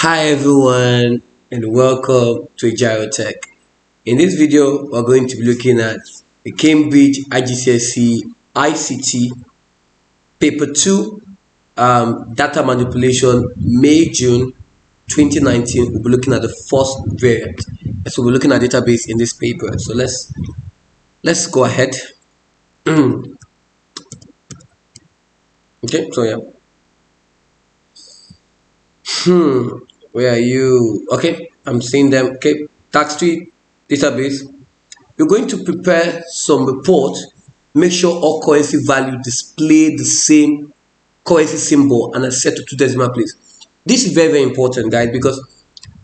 Hi everyone and welcome to Ajiro Tech. In this video, we're going to be looking at the Cambridge IGCSE ICT Paper 2 Data Manipulation May-June 2019. We'll be looking at the first variant. So we're looking at database in this paper. So let's go ahead. Okay, so yeah. Where are you? Okay, I'm seeing them. Okay, tax tree database. You're going to prepare some report. Make sure all currency value display the same currency symbol and are set to 2 decimal place. This is very important, guys, because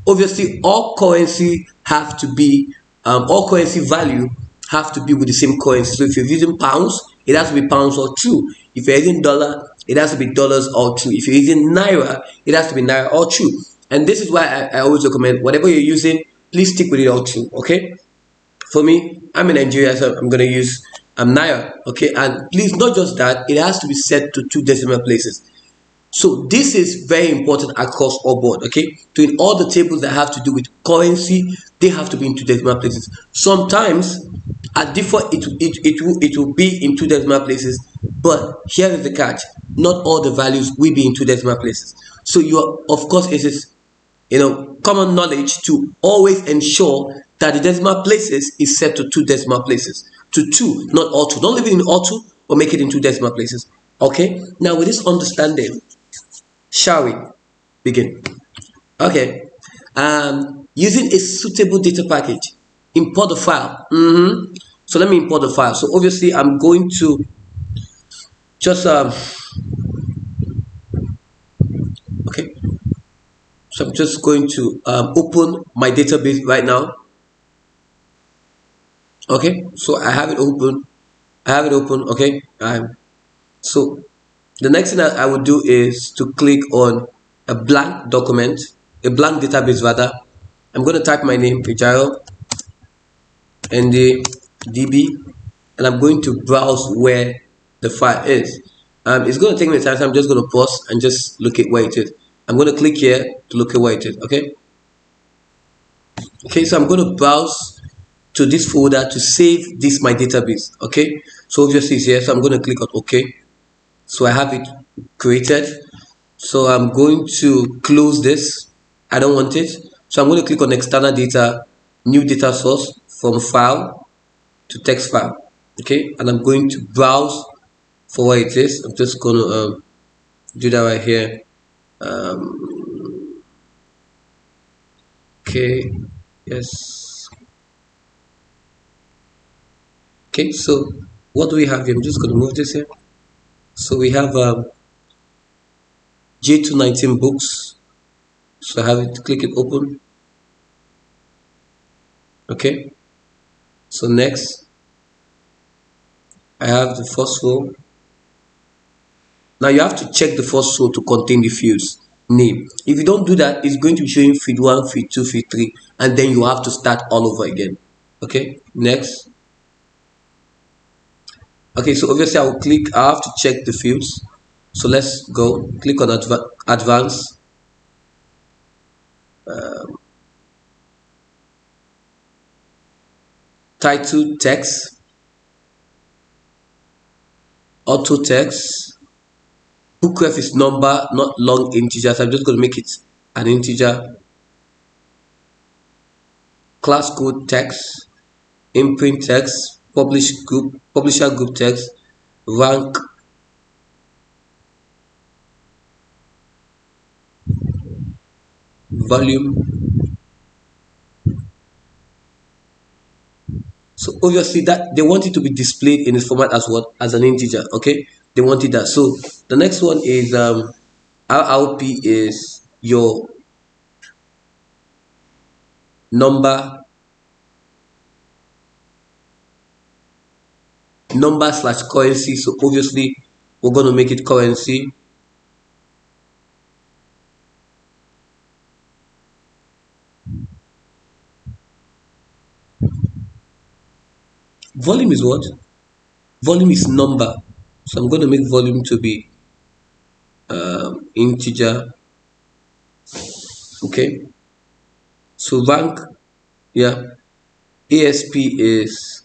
obviously all currency value have to be with the same currency. So if you're using pounds, it has to be pounds or true. If you're using dollar, it has to be dollars or true. If you're using naira, it has to be naira or true. And this is why I always recommend whatever you're using, please stick with it all true. Okay. For me, I'm in Nigeria, so I'm gonna use naira. Okay, and please, not just that, it has to be set to 2 decimal places. So this is very important across all board. Okay, so in all the tables that have to do with currency, they have to be in 2 decimal places. Sometimes at default it will be in 2 decimal places, but here is the catch: not all the values will be in 2 decimal places. So you are, of course, it is common knowledge to always ensure that the decimal places is set to 2 decimal places, to 2, not all 2. Don't leave it in all 2, but make it in 2 decimal places. Okay, now with this understanding, shall we begin? Okay, using a suitable data package, import the file. So let me import the file. So obviously I'm going to just okay, so I'm just going to open my database right now. Okay, so I have it open. Okay, so the next thing that I would do is to click on a blank document, a blank database rather. I'm going to type my name, Ajiro, and the DB, and I'm going to browse where the file is. It's going to take me time, so I'm just going to pause and just look at where it is. I'm going to click here to look at where it is. Okay, so I'm going to browse to this folder to save this my database. Okay, so obviously it's here, so I'm going to click on OK. So I have it created. So I'm going to close this. I don't want it, so I'm going to click on external data, new data source, from file to text file. Okay, and I'm going to browse for where it is. I'm just going to do that right here. Okay, yes. Okay, so what do we have here? I'm just going to move this here. So we have J219 books. So I have it, click it open. Okay, so next I have the first row. Now you have to check the first row to contain the fields name. If you don't do that, it's going to be showing field 1, field 2, field 3, and then you have to start all over again. Okay, next. Okay, so obviously I will click, I have to check the fields. So let's go, click on advanced. Title text, auto text, book ref is number, not long integer, so I'm just going to make it an integer. Class code text, imprint text, publisher group text, rank, volume. So obviously that they want it to be displayed in this format as what? As an integer. Okay, they wanted that. So the next one is RRP is your number/currency. So obviously we're going to make it currency. Volume is what? Volume is number. So I'm going to make volume to be integer. Okay, so rank, yeah, ASP is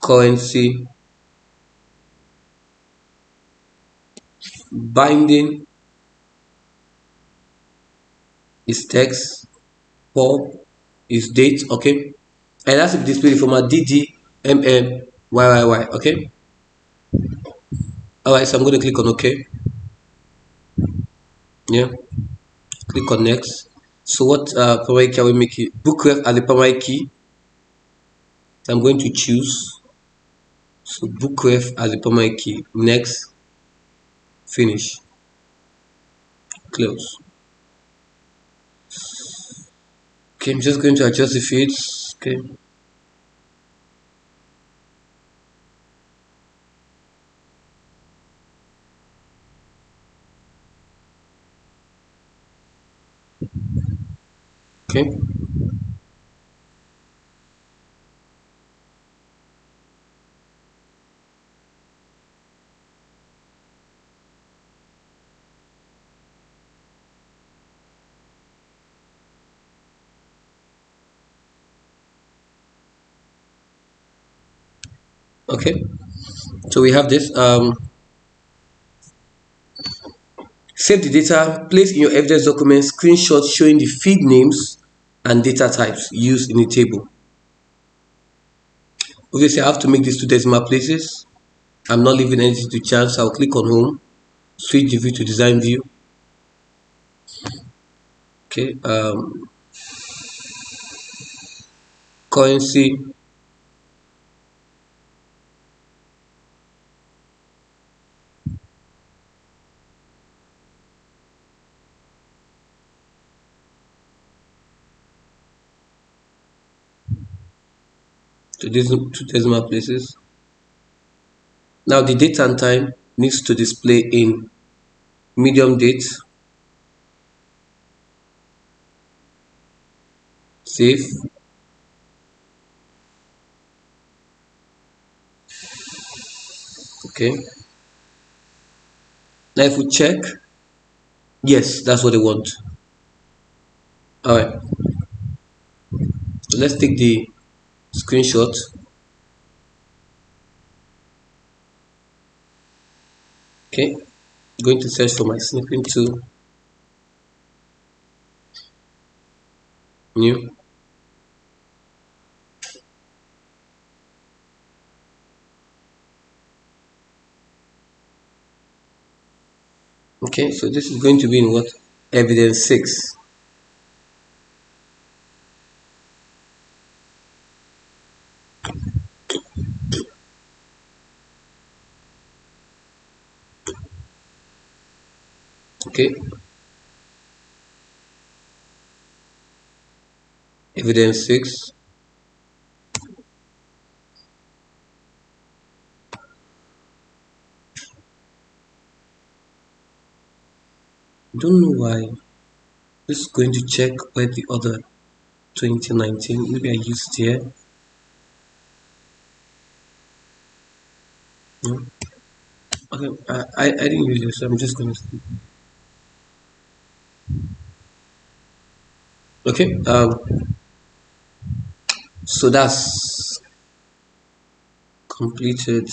currency, binding is text, pub is date. Okay, and that's to be displayed in format DD YYY. Okay, all right, so I'm going to click on OK. Yeah, click on next. So what primary key are we making? Book ref as the primary key. I'm going to choose, so book ref as the primary key. Next, finish, close. Okay, I'm just going to adjust the fields. Okay, okay, okay. So we have this. Save the data. Place in your evidence document screenshots showing the field names and data types used in the table. Obviously, I have to make these two decimal places. I'm not leaving anything to chance. I'll click on home, switch the view to design view. Okay, currency, to these two decimal places. Now the date and time needs to display in medium date. Save. Okay. Now if we check, yes, that's what they want. All right. So let's take the screenshot. Okay. Going to search for my snipping tool. New. Okay. So this is going to be in what? Evidence 6. Okay. Evidence 6. Don't know why. This is going to check where the other 2019. Maybe I used here. No. Okay. I didn't use it, so I'm just going to. Okay. So that's completed.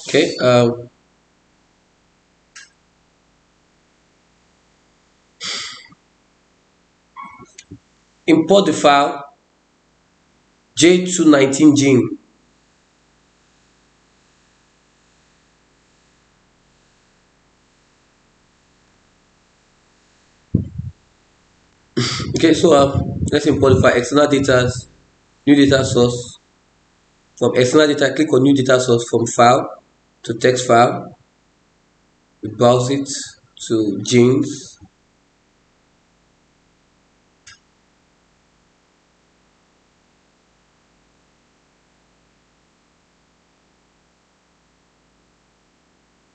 Okay. Import the file J219 gene. Okay, so let's import the file external data, new data source. From external data, click on new data source from file to text file. We browse it to genes.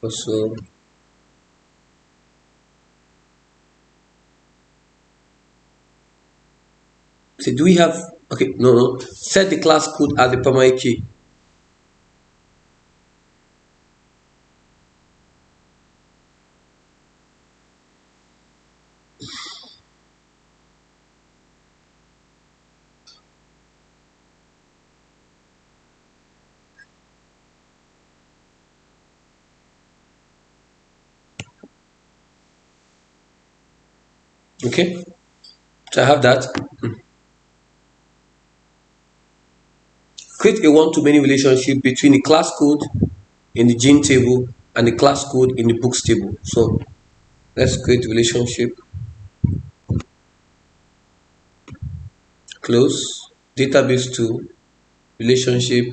Also, so do we have, okay, no, set the class code as the primary key. Okay, so I have that. Create a one-to-many relationship between the class code in the gene table and the class code in the books table. So let's create a relationship. Close. Database to relationship.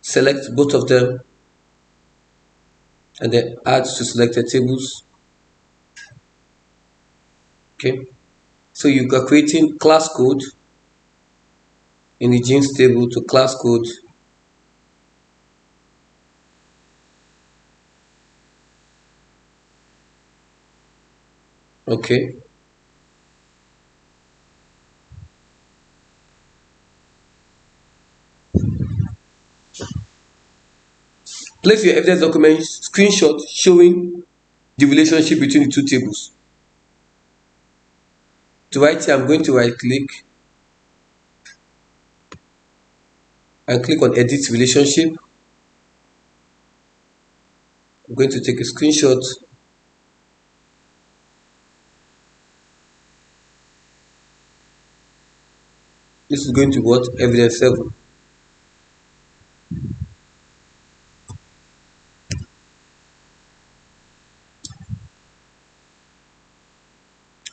Select both of them and then add to selected tables. Okay. So you are creating class code in the genes table to class code. Okay. Place your evidence document screenshot showing the relationship between the two tables. To write here, I'm going to right click and click on edit relationship. I'm going to take a screenshot. This is going to what? Evidence 7.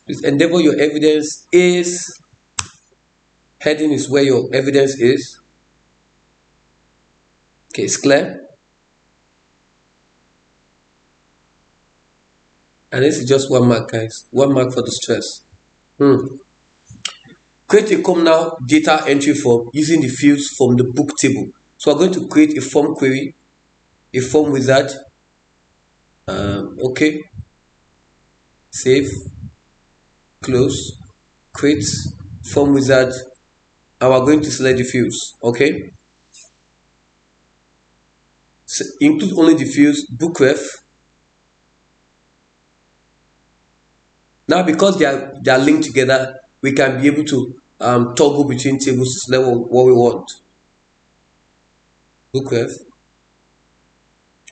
Please endeavor your evidence is, heading is where your evidence is. Okay, it's clear. And this is just 1 mark, guys. 1 mark for the stress. Create a communal data entry form using the fields from the book table. So we're going to create a form query, a form wizard. Okay. Save. Close. Create form wizard. And we're going to select the fields. Okay. So include only the fields book ref. Now, because they are linked together, we can be able to toggle between tables to select what we want. Book ref,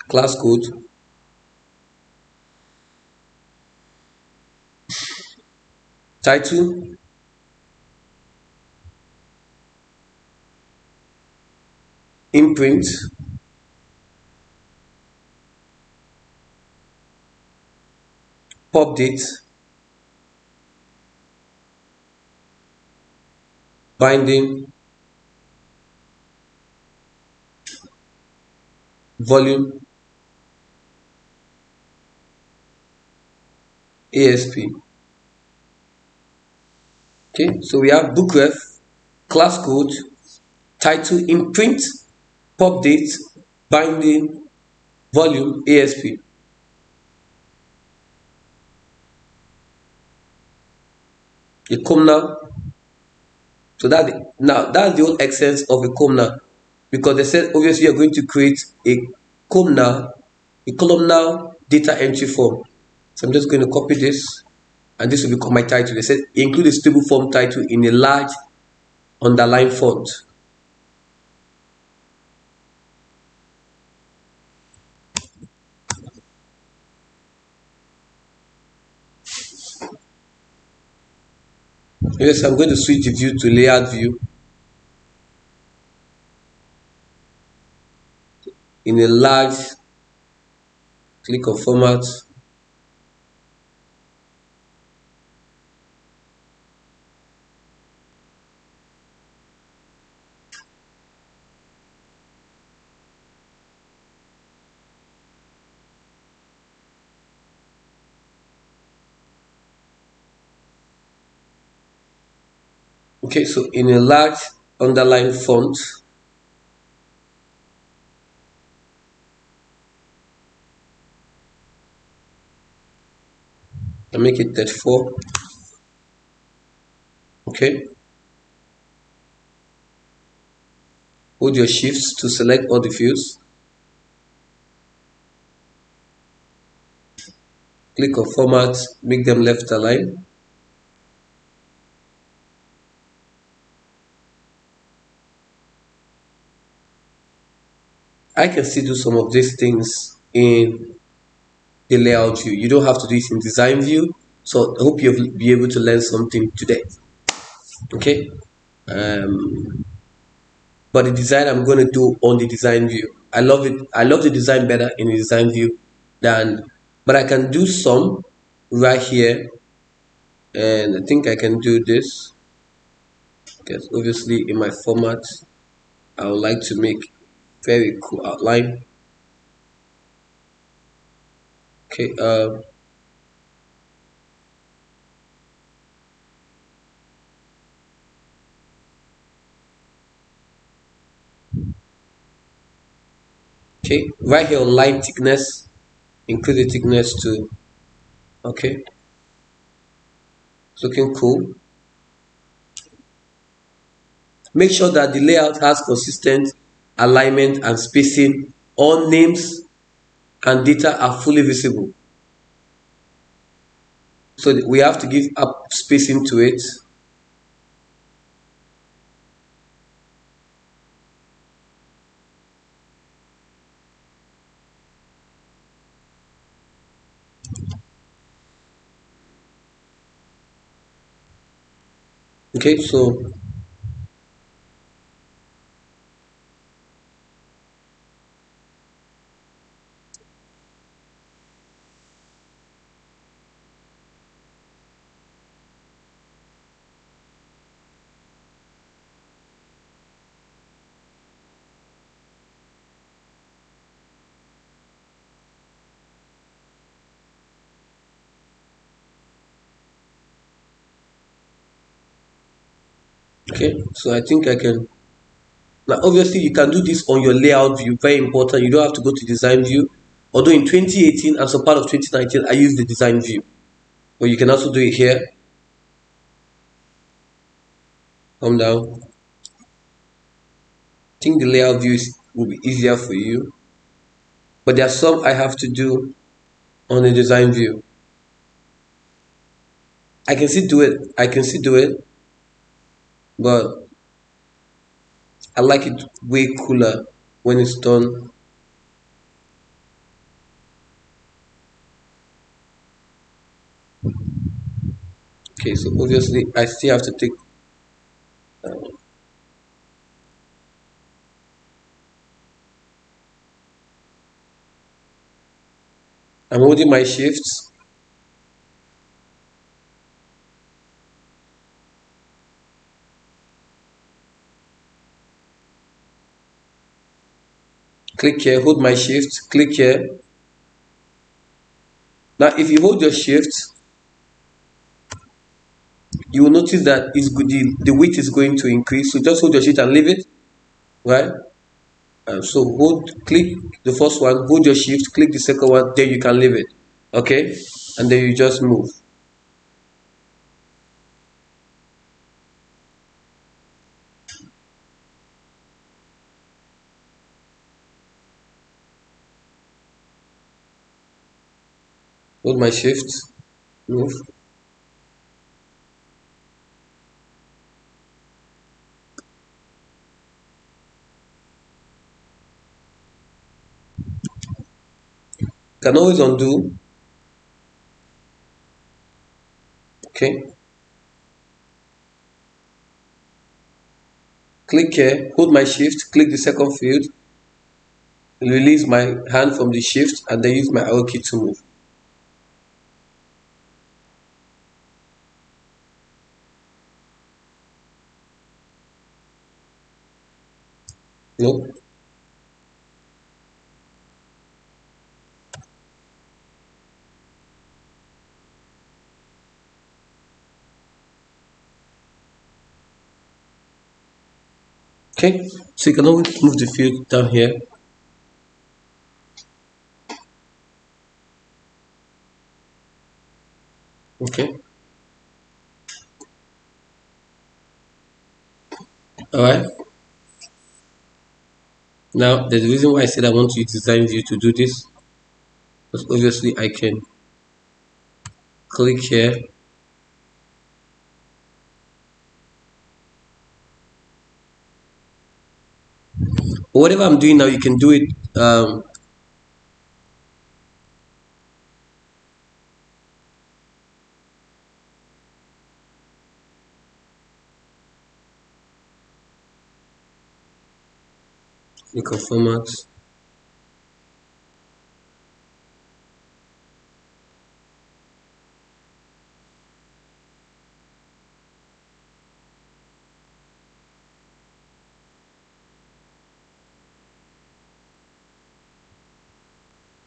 class code, title, imprint, pub date, binding, volume, ASP. Okay, so we have book ref, class code, title, imprint, pub date, binding, volume, ASP. A columnar. So that's the whole essence of a columnar, because they said obviously you're going to create a columnar data entry form. So I'm just going to copy this, and this will become my title. They said include a stable form title in a large underlined font. Yes, I'm going to switch the view to layout view in a large. Click on format. Okay, so in a large underlined font, I make it 34. Okay, hold your shifts to select all the fields. Click on format, make them left align. I can still do some of these things in the layout view. You don't have to do it in design view. So I hope you'll be able to learn something today. Okay. Um, but the design I'm going to do on the design view, I love it. I love the design better in the design view than, but I can do some right here, and I think I can do this because obviously in my format I would like to make very cool outline. Okay. Okay, right here on line thickness, increase the thickness to, okay, it's looking cool. Make sure that the layout has consistent alignment and spacing. All names and data are fully visible. So we have to give up spacing to it. Okay, so okay, so I think I can. Now, obviously, you can do this on your layout view. Very important. You don't have to go to design view. Although in 2018 and some part of 2019, I used the design view, but you can also do it here. Come down. I think the layout view will be easier for you, but there are some I have to do on the design view. I can still do it. I can still do it, but I like it way cooler when it's done. Okay, so obviously I still have to take. I'm holding my shifts. Click here. Hold my shift. Click here. Now, if you hold your shift, you will notice that it's good. The width is going to increase. So just hold your shift and leave it. Right. So click the first one. Hold your shift. Click the second one. Then you can leave it. Okay. And then you just move. Hold my shift. Move. Can always undo. Okay. Click here. Hold my shift. Click the second field. Release my hand from the shift and then use my arrow key to move. No. Okay. So you can always move the field down here. Okay. All right. Now, there's a reason why I said I want to use design view to do this. Because obviously I can click here. But whatever I'm doing now, you can do it. Click on format.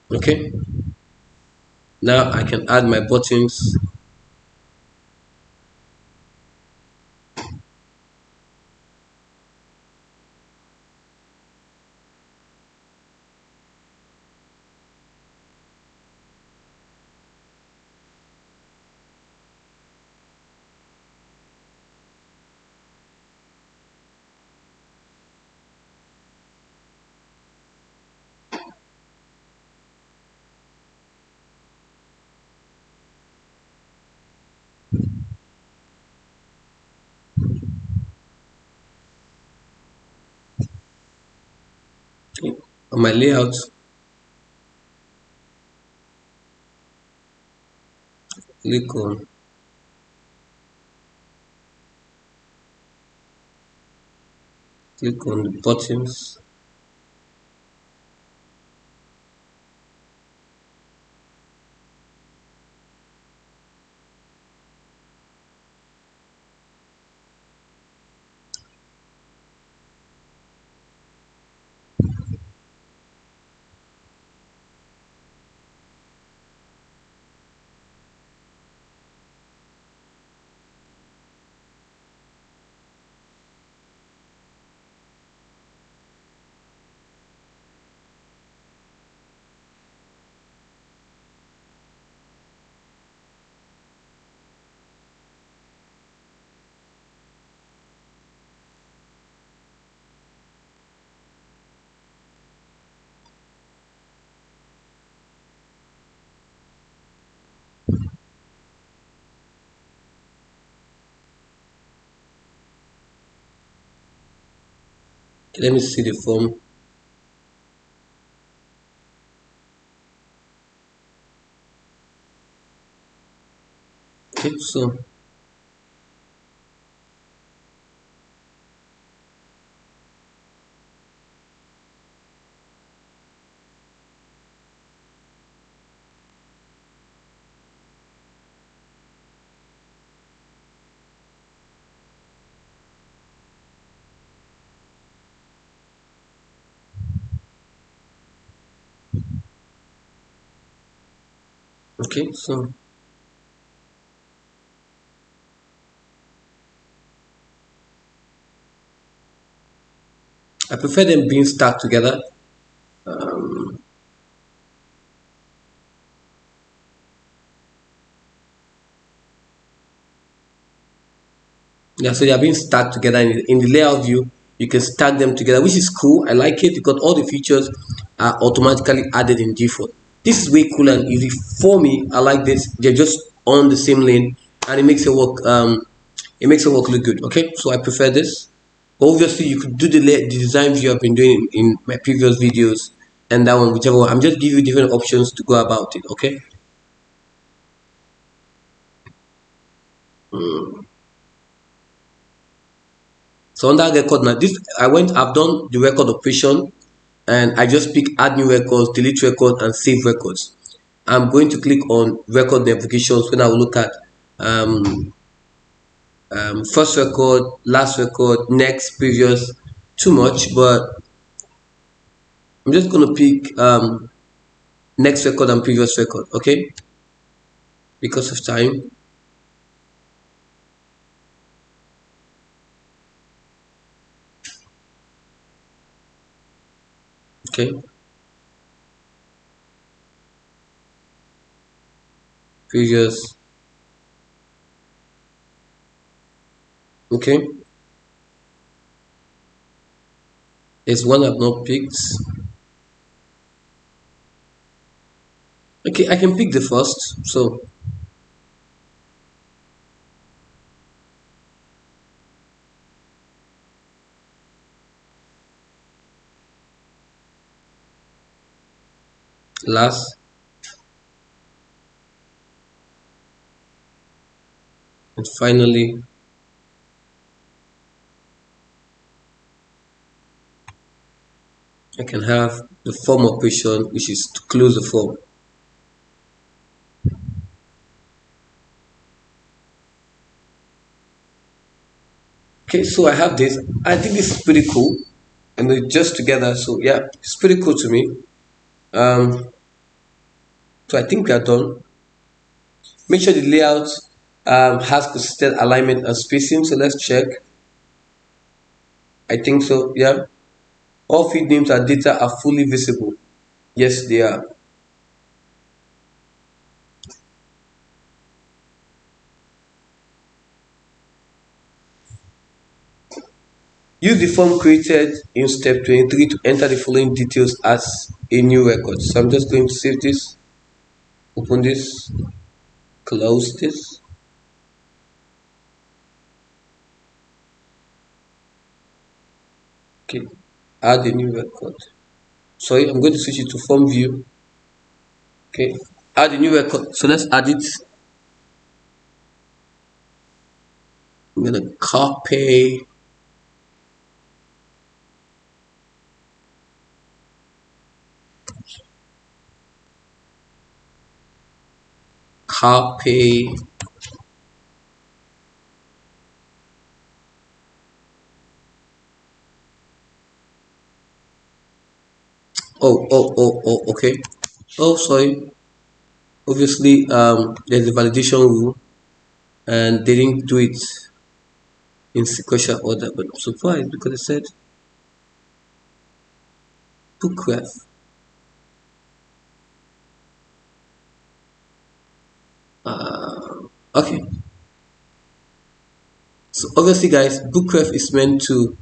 Okay, now I can add my buttons. Okay. On my layout, click on the buttons. Okay, let me see the form. Okay, so okay, so I prefer them being stacked together. Yeah, so they are being stacked together in the layout view. You can stack them together, which is cool. I like it because all the features are automatically added in default. This is way cool and easy for me. I like this. They're just on the same lane, and it makes it work. It makes it work look good. Okay, so I prefer this. Obviously, you could do the design view I've been doing in my previous videos, and that one, whichever one. I'm just giving you different options to go about it. Okay. So under record now, this I've done the record operation, and I just pick add new records, delete record, and save records. I'm going to click on record notifications when I will look at um, first record, last record, next, previous. Too much, but I'm just going to pick next record and previous record. Okay, because of time. Okay, previous. Okay, there's one I've not picked. Okay, I can pick the first. So last and finally. I can have the form operation, which is to close the form. Okay, so I have this. I think this is pretty cool, and they're just together. So yeah, it's pretty cool to me. So I think we are done. Make sure the layout has consistent alignment and spacing. So let's check. I think so. Yeah, all field names and data are fully visible. Yes, they are. Use the form created in step 23 to enter the following details as a new record. So I'm just going to save this, open this, close this. Okay, add a new record. Sorry, I'm going to switch it to form view. Okay, add a new record. So let's add it. I'm gonna copy, copy. Okay. Oh, sorry. Obviously, there's a validation rule, and they didn't do it in sequential order. But I'm surprised because it said book ref. Okay. So obviously, guys, book ref is meant to.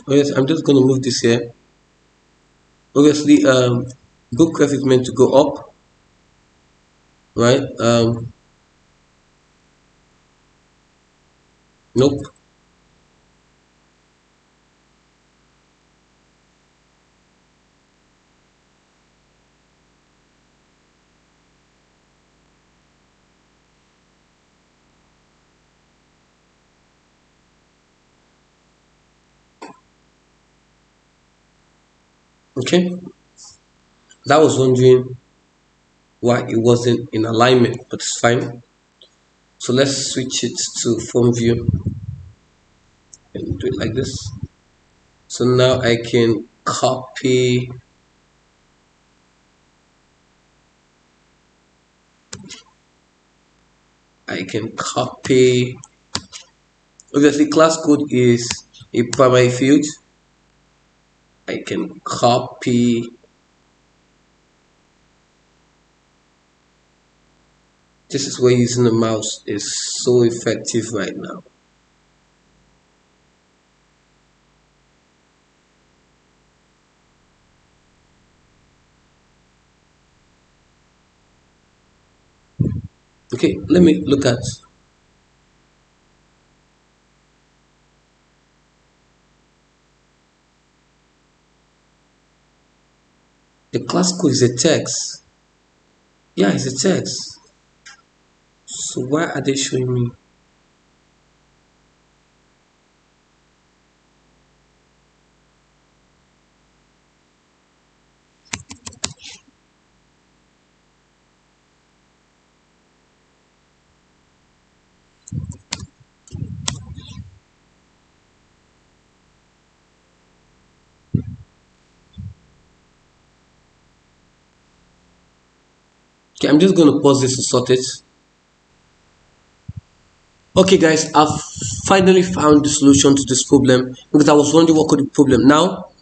Oh yes, I'm just going to move this here. Obviously, book ref is meant to go up, right? Nope. Okay. That was wondering why it wasn't in alignment, but it's fine. So let's switch it to form view and do it like this. So now I can copy. I can copy. Obviously, class code is a primary field. I can copy. This is where using the mouse is so effective right now. Okay, let me look at the class code is a text. Yeah, it's a text. So why are they showing me? Okay, I'm just going to pause this to sort it. Okay, guys, I've finally found the solution to this problem because I was wondering what could be the problem. Now,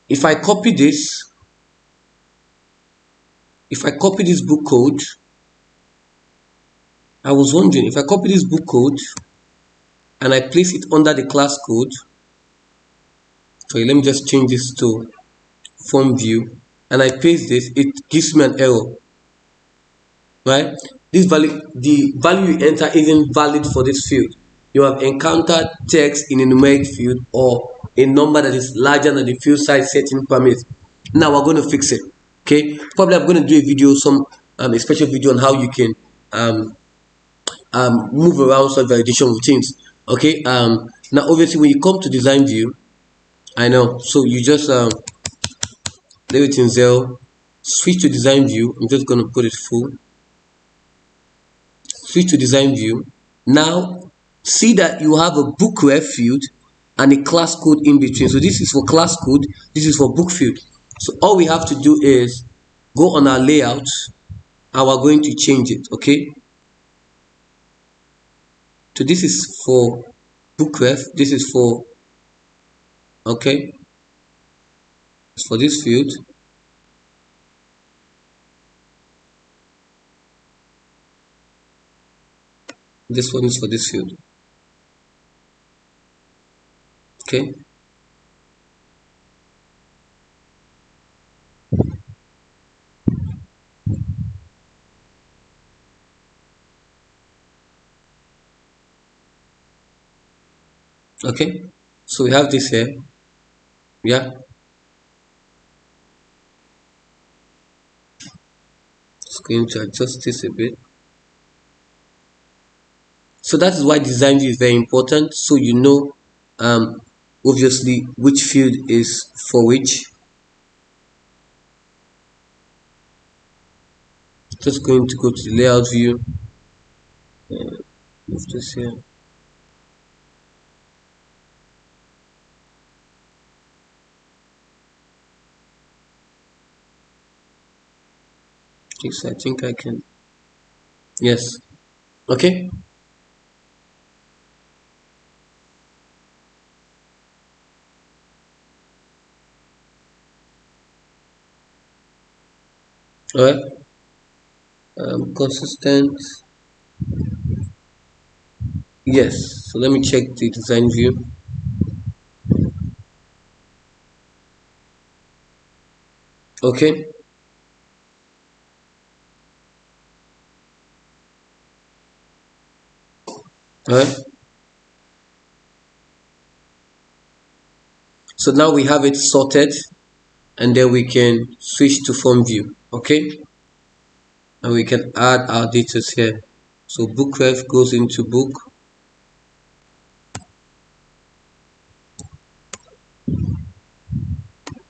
if I copy this, if I copy this book code, I was wondering if I copy this book code and I place it under the class code, Okay, let me just change this to form view, and I paste this. It gives me an error, right? This value, the value you enter isn't valid for this field. You have encountered text in a numeric field or a number that is larger than the field size setting permits. Now we're going to fix it. Okay, probably I'm going to do a video, a special video on how you can um, move around such validation routines. Okay, now obviously when you come to design view, I know, so you just leave it in 0, switch to design view. I'm just going to put it full, switch to design view. Now see that you have a book ref field and a class code in between. So this is for class code, this is for book field. So all we have to do is go on our layout and we're going to change it. Okay, so this is for book ref, this is for, okay, it's for this field. This one is for this field. Okay, okay, so we have this here. Yeah, it's going to adjust this a bit. So that is why design view is very important, so you know um obviously which field is for which. Just going to go to the layout view, move this here. Okay, so I think I can, yes, okay. All right, consistent, yes. So let me check the design view. Okay, all right, so now we have it sorted, and then we can switch to form view. Okay, and we can add our details here. So book ref goes into book.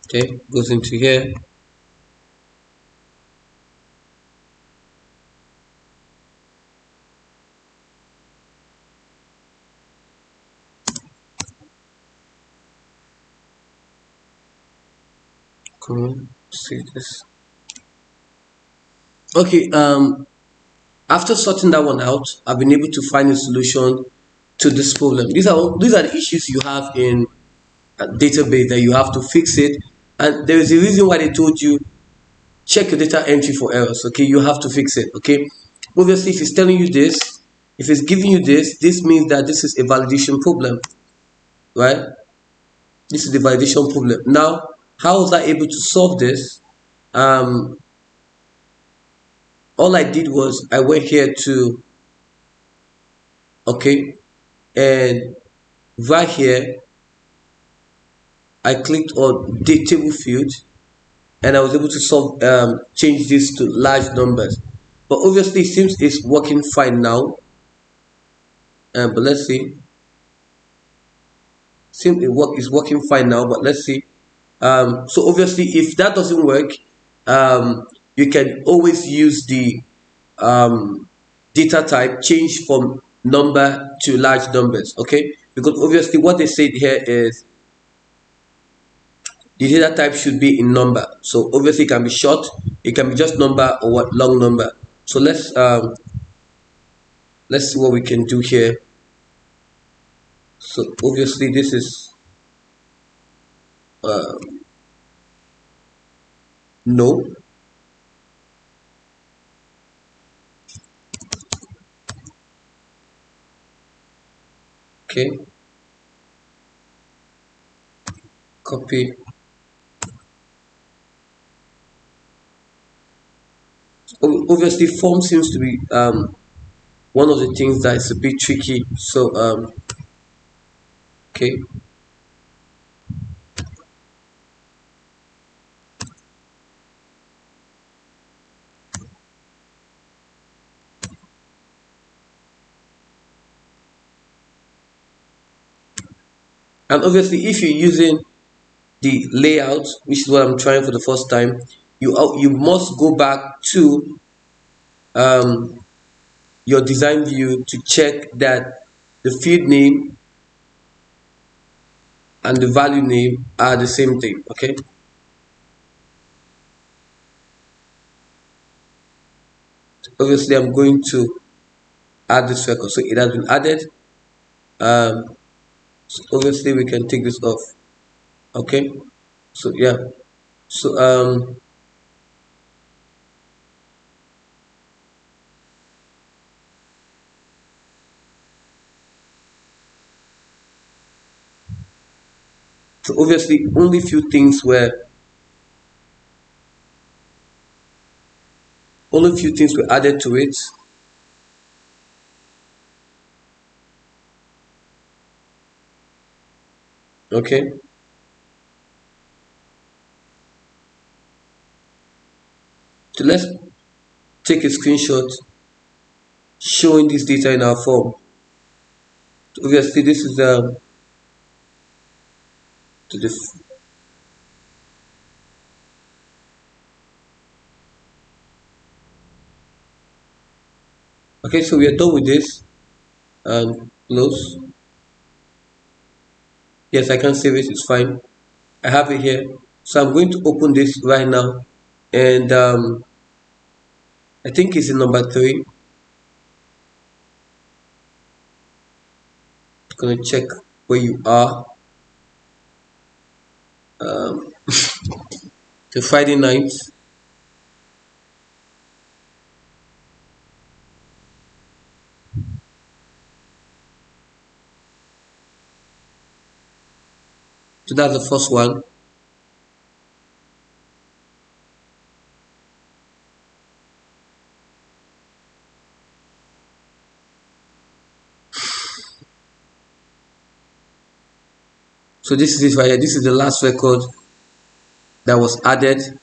Okay, goes into here. Come on, see this. Okay, after sorting that one out, I've been able to find a solution to this problem. These are the issues you have in a database that you have to fix it, and there is a reason why they told you check your data entry for errors. Okay, you have to fix it. Okay, obviously if it's telling you this, if it's giving you this means that this is a validation problem, right? This is the validation problem. Now how was I able to solve this? um all I did was I went here to, okay, and right here I clicked on the table field, and I was able to change this to large numbers. But obviously it seems it's working fine now. But let's see. Seems is working fine now, but let's see. So obviously if that doesn't work, you can always use the data type change from number to large numbers. Okay, because obviously what they said here is the data type should be in number. So obviously it can be short, it can be just number, or what, long number. So let's see what we can do here. So obviously this is no. Okay, copy. Obviously form seems to be one of the things that is a bit tricky, so okay, and obviously if you're using the layout, which is what I'm trying for the first time, you must go back to um, your design view to check that the field name and the value name are the same thing. Okay, obviously I'm going to add this record, so it has been added. So obviously we can take this off. Okay, so yeah, so so obviously only few things were added to it. Okay, so let's take a screenshot showing this data in our form. So obviously this is to the okay, so we are done with this and close. Yes, I can save it, it's fine. I have it here, so I'm going to open this right now, and I think it's in number 3. Gonna check where you are. The Friday night. So that's the first one. So this is it right here. This is the last record that was added,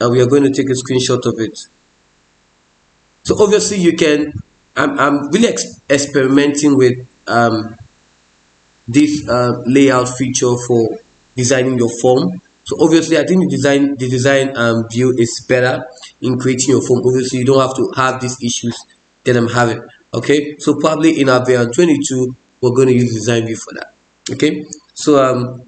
and we are going to take a screenshot of it. So obviously you can. I'm really experimenting with this layout feature for designing your form. So obviously I think the design view is better in creating your form. Obviously you don't have to have these issues that I'm having. Okay, so probably in our version 22 we're going to use design view for that. Okay, so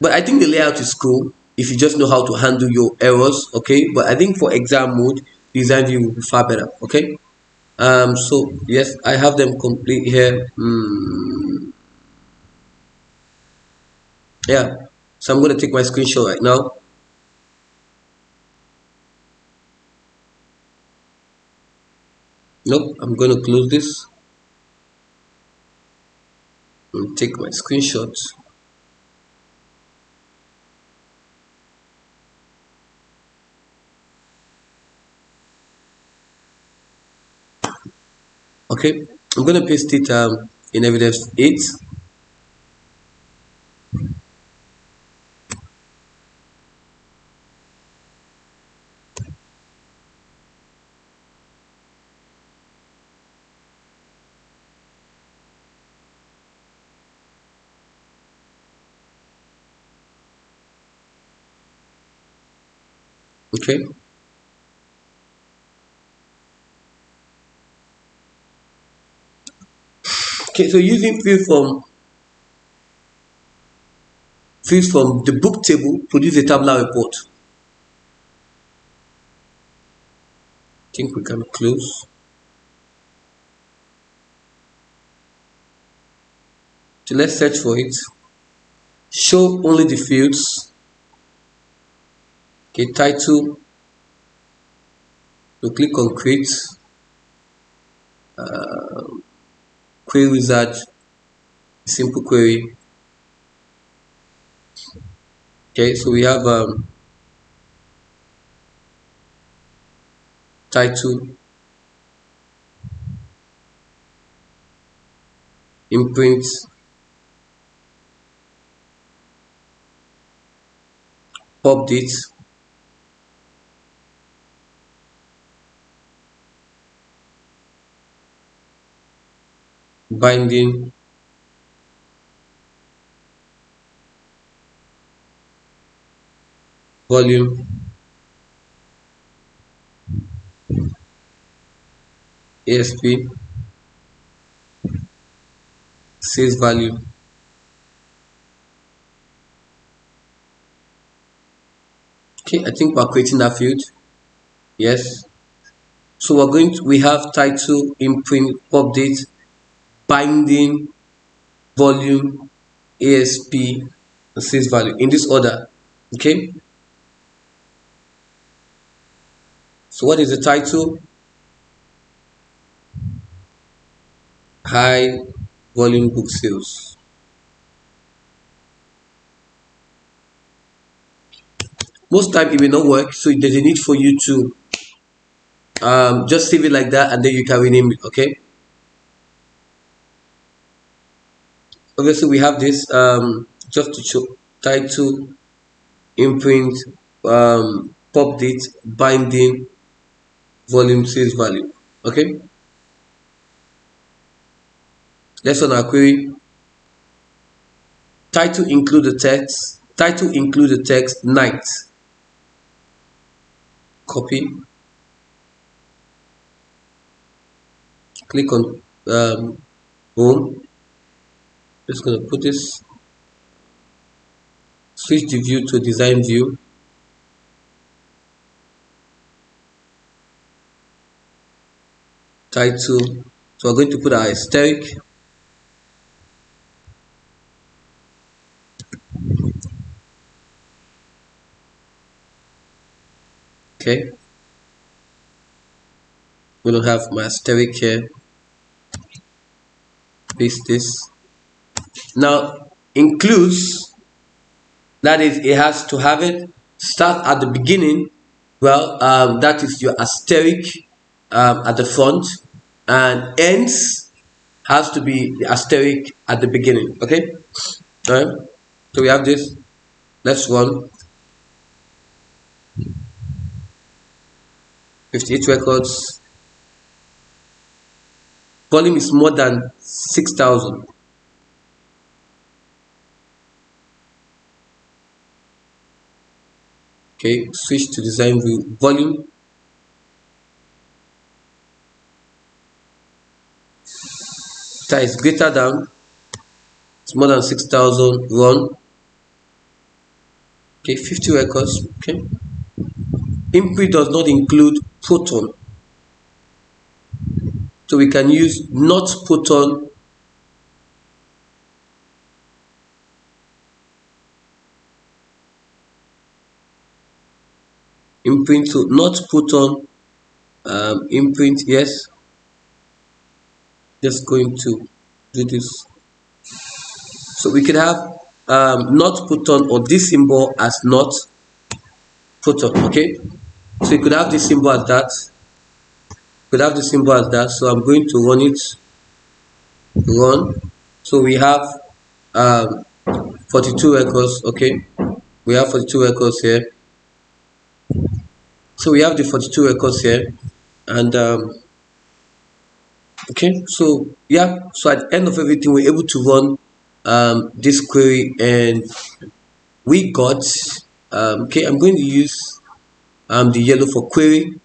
but I think the layout is cool if you just know how to handle your errors. Okay, but I think for exam mode design view will be far better. Okay, so yes, I have them complete here. Yeah, so I'm going to take my screenshot right now. Nope, I'm going to close this and take my screenshot. Okay, I'm going to paste it in evidence 8. Okay, okay, so using fields from the book table, produce a tabular report. I think we can close. So let's search for it. Show only the fields. Okay, title. So click on create. Query wizard. simple query. Okay, so we have title, imprint, update, binding, volume, ASP, sales value. Okay, I think we're creating that field. Yes. So we have title, imprint, update, binding, volume, ASP, and sales value in this order. Okay. So what is the title? High volume book sales. Most time it will not work, so there's a need for you to just save it like that, and then you can rename it. Okay. Obviously, we have this just to show title, imprint, pop date, binding, volume, sales value. Okay. Let's run our query. Title include the text. Title include the text night. Copy. Click on home. Just gonna put this. Switch the view to design view. Title. So we're going to put our asterisk. Okay. We don't have my asterisk here. Paste this. Now includes, that is, it has to have it start at the beginning. Well, that is your asterisk at the front, and ends has to be the asterisk at the beginning. Okay. All right. So we have this. Let's run. 58 records. Volume is more than 6,000. Okay, switch to design view. Volume. That is greater than, it's more than 6,000. Run. Okay, 50 records. Okay. Input does not include Proton, so we can use not Proton. Imprint, so not Proton. Imprint, yes. Just going to do this. So we could have not Proton or this symbol as not Proton. Okay, so you could have this symbol as that. Could have the symbol as that. So I'm going to run it. Run. So we have 42 records. Okay, we have 42 records here. So we have the 42 records here, and okay, so yeah, so at the end of everything we're able to run this query, and we got okay, I'm going to use the yellow for query.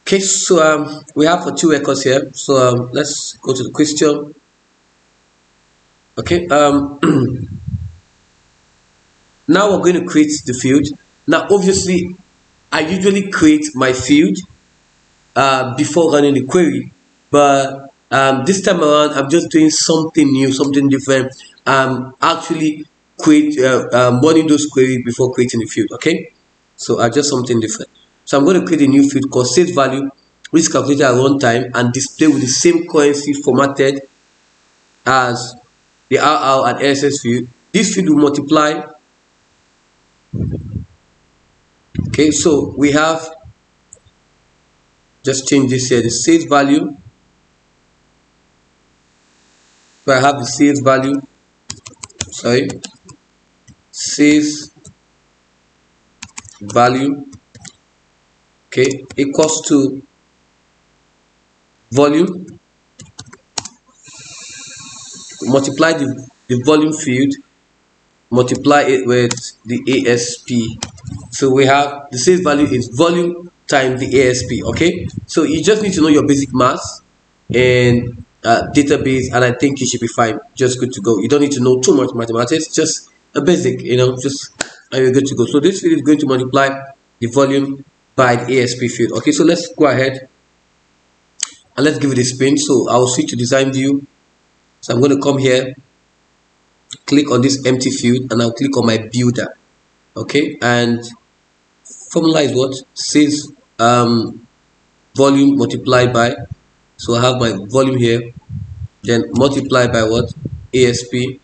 Okay, so we have 42 records here, so let's go to the question. Okay, now we're going to create the field. Now obviously I usually create my field before running the query, but this time around I'm just doing something new, something different. Actually running those queries before creating the field. Okay, so just something different. So I'm going to create a new field called sales value. which is calculated at runtime and displayed with the same currency formatted as the RR and LSS field. This field will multiply. Okay, so we have, just change this here, the sales value. So I have the sales value, sorry, sales value, okay, equals to volume, multiply the volume field, multiply it with the ASP. So we have the sales value is volume times the ASP. Okay, so you just need to know your basic maths and database, and I think you should be fine, just good to go. You don't need to know too much mathematics, just a basic, just and you're good to go. So this field is going to multiply the volume by the ASP field. Okay, so let's go ahead and let's give it a spin. So I'll switch to design view. So I'm going to come here, click on this empty field, and I'll click on my builder. Okay, and formula is what? Says volume multiplied by, so I have my volume here, then multiply by what? ASP.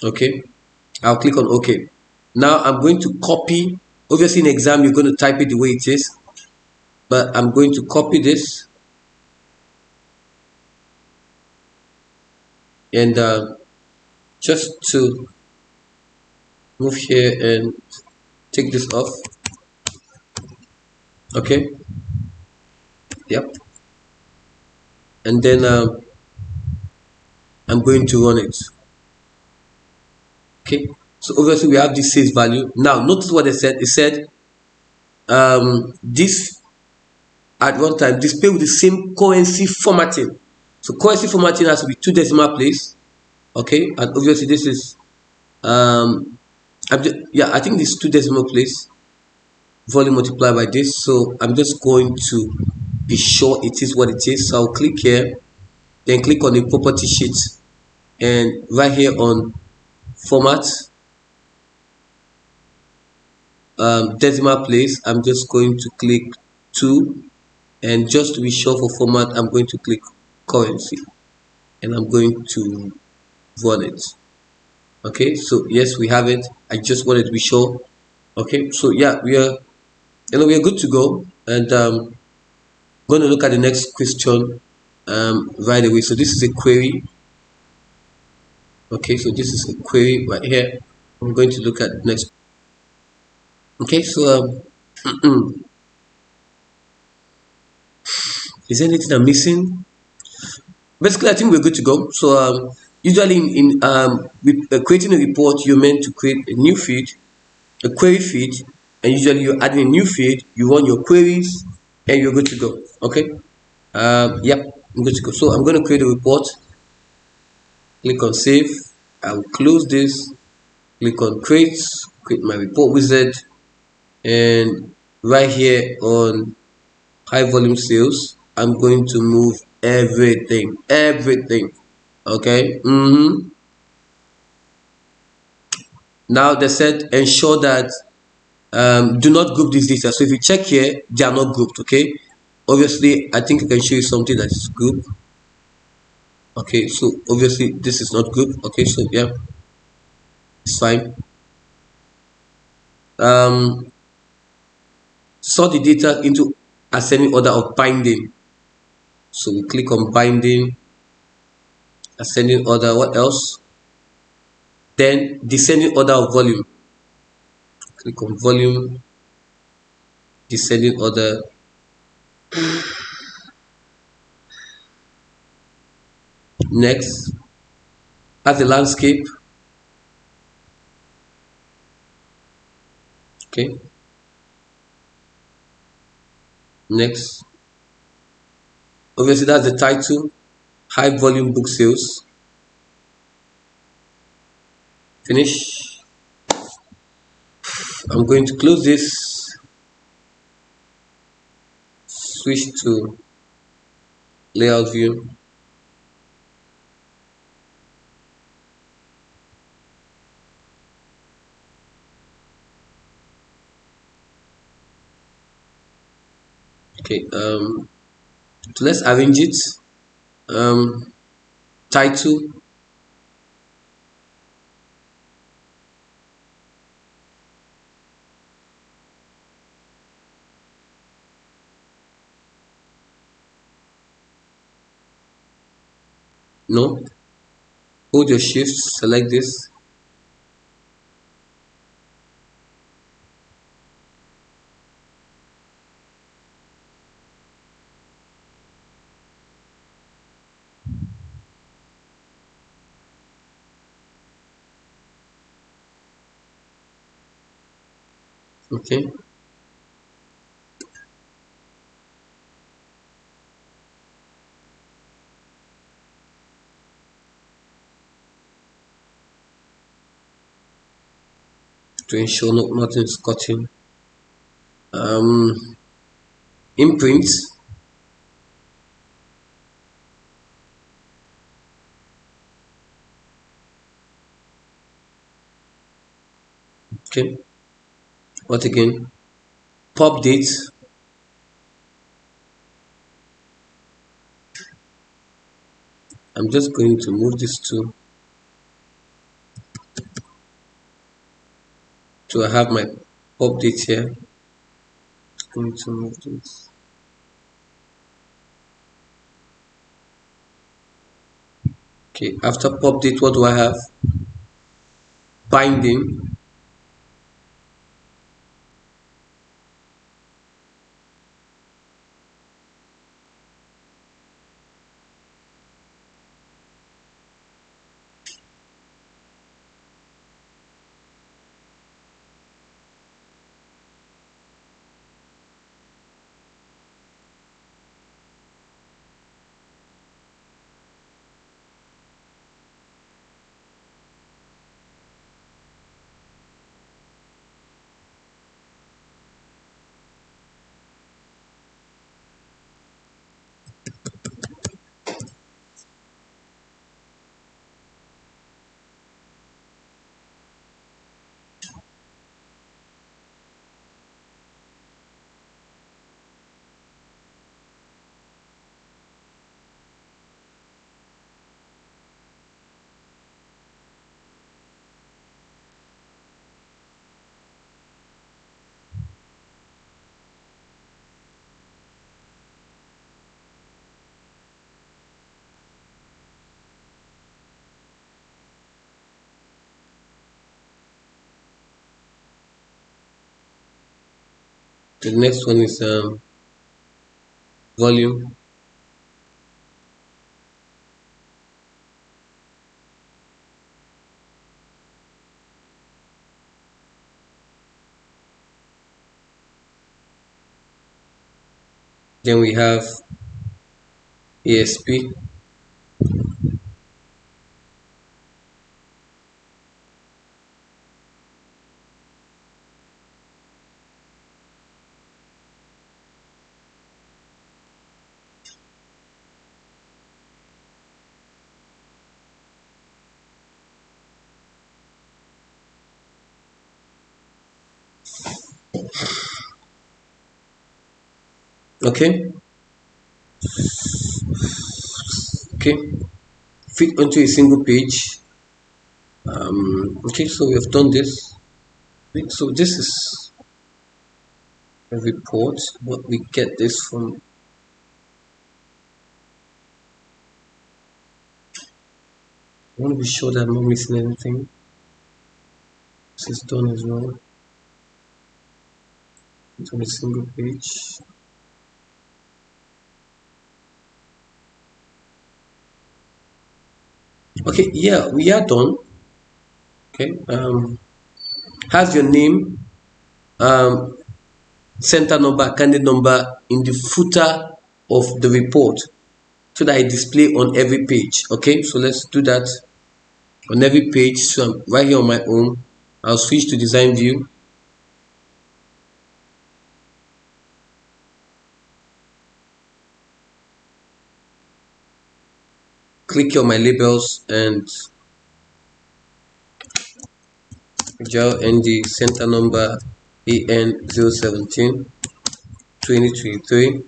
Okay, I'll click on OK. Now I'm going to copy. Obviously in exam you're going to type it the way it is, but I'm going to copy this and just to move here and take this off. Okay, yep, and then I'm going to run it. Okay, so obviously we have this sales value. Now notice what they said. It said this at one time display with the same currency formatting. So currency formatting has to be 2 decimal place. Okay, and obviously this is I think this 2 decimal place, volume multiplied by this. So I'm just going to be sure it is what it is. So I'll click here, then click on the property sheet, and right here on format, decimal place, I'm just going to click 2, and just to be sure for format, I'm going to click currency, and I'm going to run it. Okay, so yes, we have it. I just wanted to be sure. Okay, so yeah, we are good to go, and going to look at the next question right away. So this is a query. Okay, so this is a query right here. I'm going to look at next. Okay, so is there anything I'm missing? Basically, I think we're good to go. So usually with creating a report, you're meant to create a new feed, a query feed, and usually you're adding a new feed, you run your queries, and you're good to go. Okay, yep, I'm good to go. So I'm going to create a report, click on save, I'll close this, click on create my report wizard, and right here on high volume sales, I'm going to move everything. Okay, now they said ensure that do not group these data. So if you check here, they are not grouped. Okay, obviously I think I can show you something that is grouped. Okay, so obviously this is not grouped. Okay, so yeah, it's fine. Sort the data into ascending order of binding. So we click on binding, ascending order. What else? Then descending order of volume. Click on volume, descending order. Next, add the landscape. Okay. Next, obviously that's the title, high volume book sales. Finish. I'm going to close this, switch to layout view. Okay, so let's arrange it. Title, no, hold your shift, select this. Okay, to ensure nothing is cutting. Um, Imprint. Okay, what again? Pop date. I'm just going to move this to I have my pop date here. Going to move this. Okay, after pop date, what do I have? Binding. The next one is volume. Then we have ASP. Okay, okay, fit onto a single page. Okay, so we have done this. So this is a report, but we get this from. I want to be sure that I'm not missing anything. This is done as well. It's on a single page. Okay, yeah, we are done. Okay, has your name, um, center number, candidate number in the footer of the report so that it display on every page. Okay, so let's do that on every page. So I'm right here on my own. I'll switch to design view. Click on my labels and gel ND center number AN 017 2023.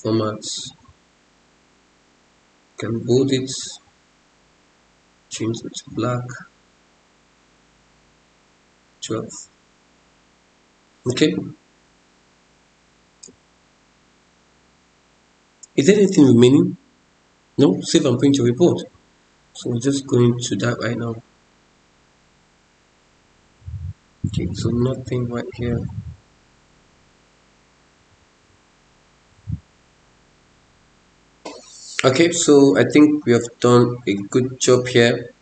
formats. Can bold it, change it to black. 12. Okay. Is there anything remaining? No. Save and print your report. So we're just going to that right now. Okay, so nothing right here. Okay, so I think we have done a good job here.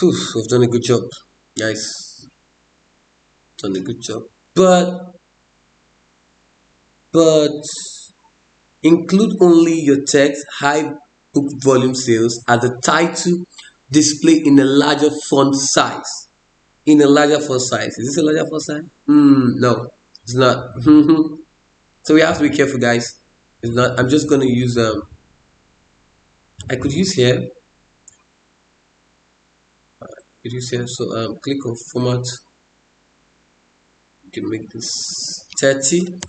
We've done a good job, guys. Done a good job. But include only your text, high book volume sales as the title display in a larger font size. In a larger font size. Is this a larger font size? No, it's not. So we have to be careful, guys. It's not. I'm just going to use I could use here. So click on format. You can make this 30.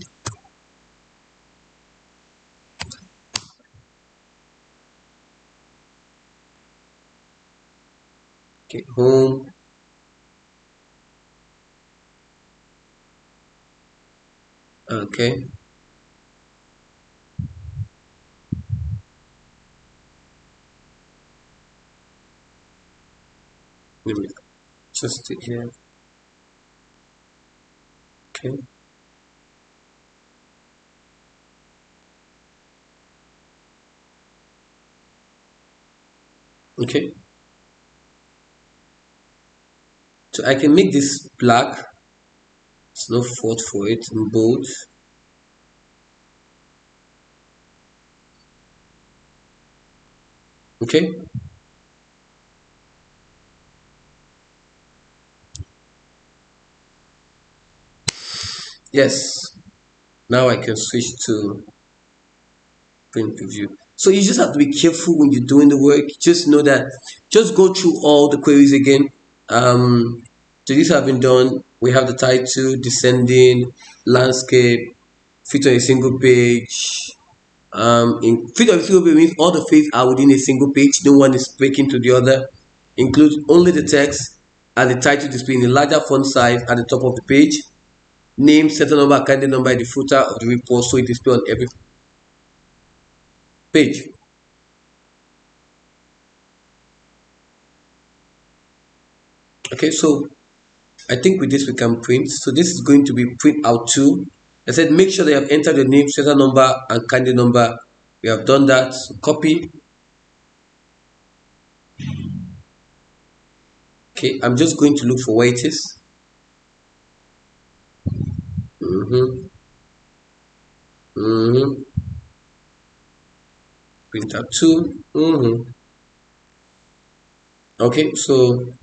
Okay, home. Okay. Let me adjust it here. Okay. Okay. So I can make this black. It's no fault for it in bold. Okay. Yes. Now I can switch to print preview. So you just have to be careful when you're doing the work. Just know that, just go through all the queries again. So these have been done. We have the title, descending, landscape, fit on a single page. In fit on a single page means all the fields are within a single page. No one is breaking to the other. Include only the text and the title display in a larger font size at the top of the page. Name, certain number, candidate number in the footer of the report, so it displays on every page. Okay, so I think with this we can print. So this is going to be print out 2. I said make sure they have entered the name, certain number, and candidate number. We have done that. So copy. Okay, I'm just going to look for where it is. Print out 2. Okay, so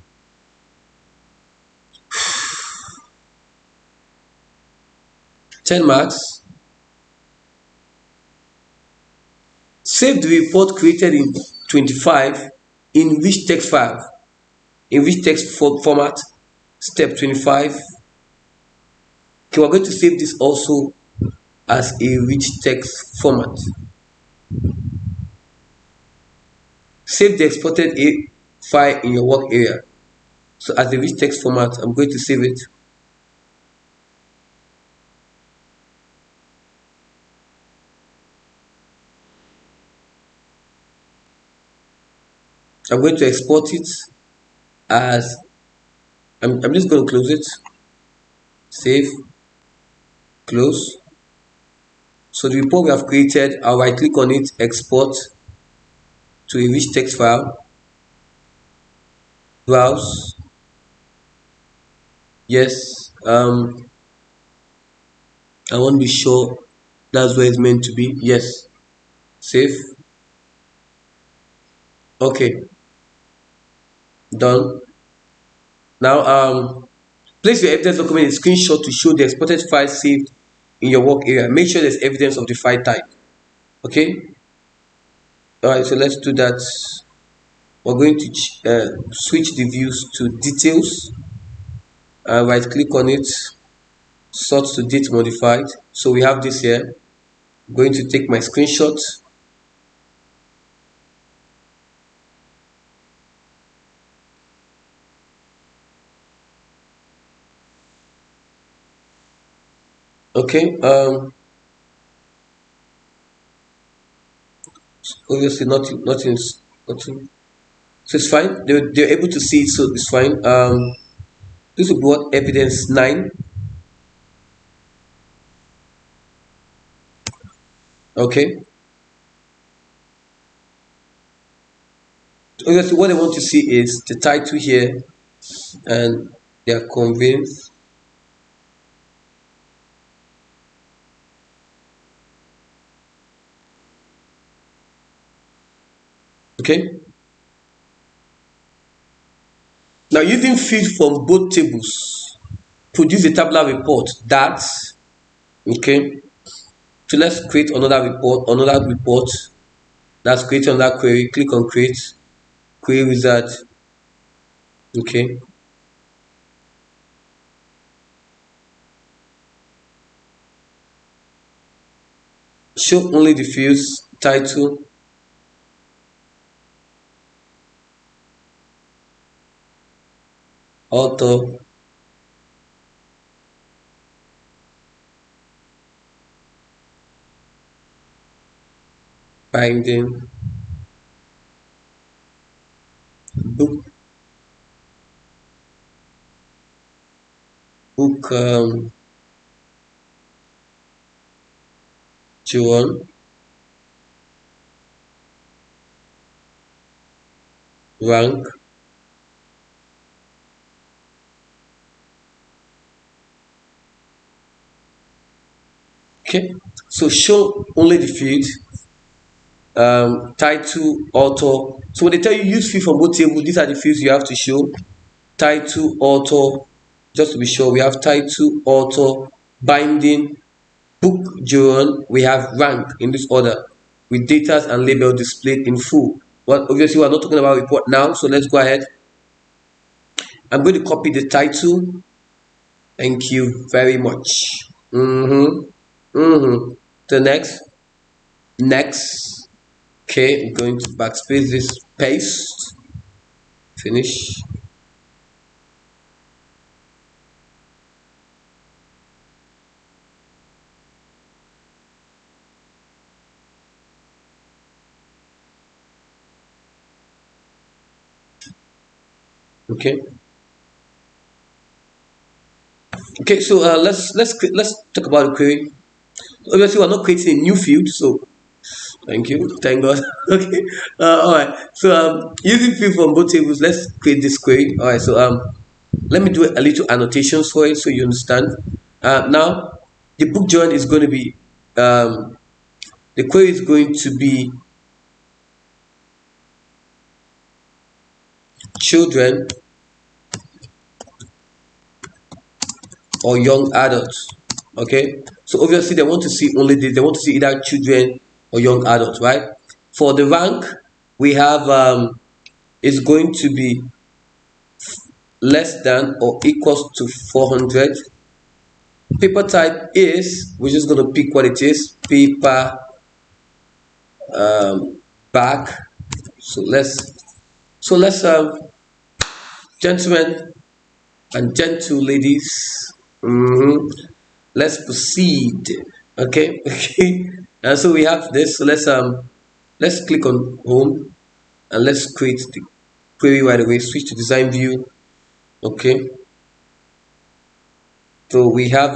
10 marks. Save the report created in 25 in which text file? In which text format? Step 25. Okay, we're going to save this also as a rich text format. Save the exported file in your work area. So as a rich text format, I'm going to save it. I'm going to export it as, I'm just going to close it. Save, close. So the report we have created, I'll right click on it, export to a rich text file, browse. Yes, I want to be sure that's where it's meant to be. Yes, save. Okay, done. Now place your evidence document in screenshot to show the exported file saved in your work area. Make sure there's evidence of the file type. Okay, all right, so let's do that. We're going to switch the views to details. Right click on it, sort to date modified. So we have this here. I'm going to take my screenshot. Okay, obviously nothing. So it's fine. They're able to see it, so it's fine. This will be what evidence 9. Okay. Obviously, what they want to see is the title here, and they are convinced. Okay. Now, using field from both tables, produce a tabular report that. Okay. So let's create another report. Another report. Let's create another query. Click on create query wizard. Okay. Show only the fields title, author, binding, book, book, Joan, rank. Okay. So show only the field, title, author. So when they tell you use field from both tables, these are the fields you have to show. Title, author. Just to be sure, we have title, author, binding, book, journal. We have rank in this order, with data and label displayed in full. Well, obviously, we're not talking about report now, so let's go ahead. I'm going to copy the title. Thank you very much. The next. Okay, I'm going to backspace this, paste, finish. Okay. Okay, so let's talk about the query. Obviously, we're not creating a new field, so thank you, thank God. Okay, all right. So using field from both tables, let's create this query. All right. So let me do a little annotations for it so you understand. Now, the book join is going to be the query is going to be children or young adults. Okay, so obviously they want to see only this, they want to see either children or young adults, right? For the rank, we have is going to be less than or equals to 400. Paper type is, we're just going to pick what it is, paper back. So let's gentlemen and gentle ladies, let's proceed. Okay. Okay, and so we have this. So let's click on home, and let's create the query right away. Switch to design view. Okay, so we have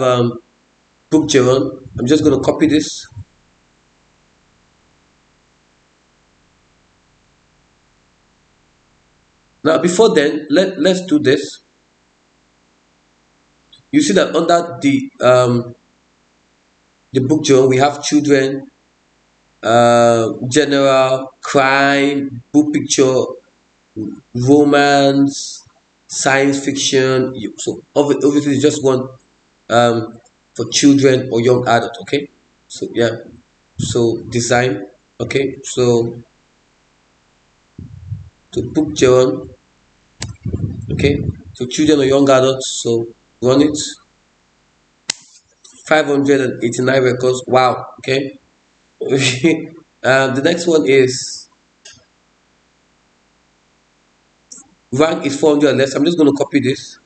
book journal. I'm just going to copy this. Now before then, let's do this. You see that under the book journal we have children, general, crime, book picture, romance, science fiction. So obviously it's just one for children or young adult. Okay, so yeah, so design. Okay, so book journal. Okay, so children or young adults. So run it. 589 records. Wow. Okay, The next one is rank is 400 or less. I'm just going to copy this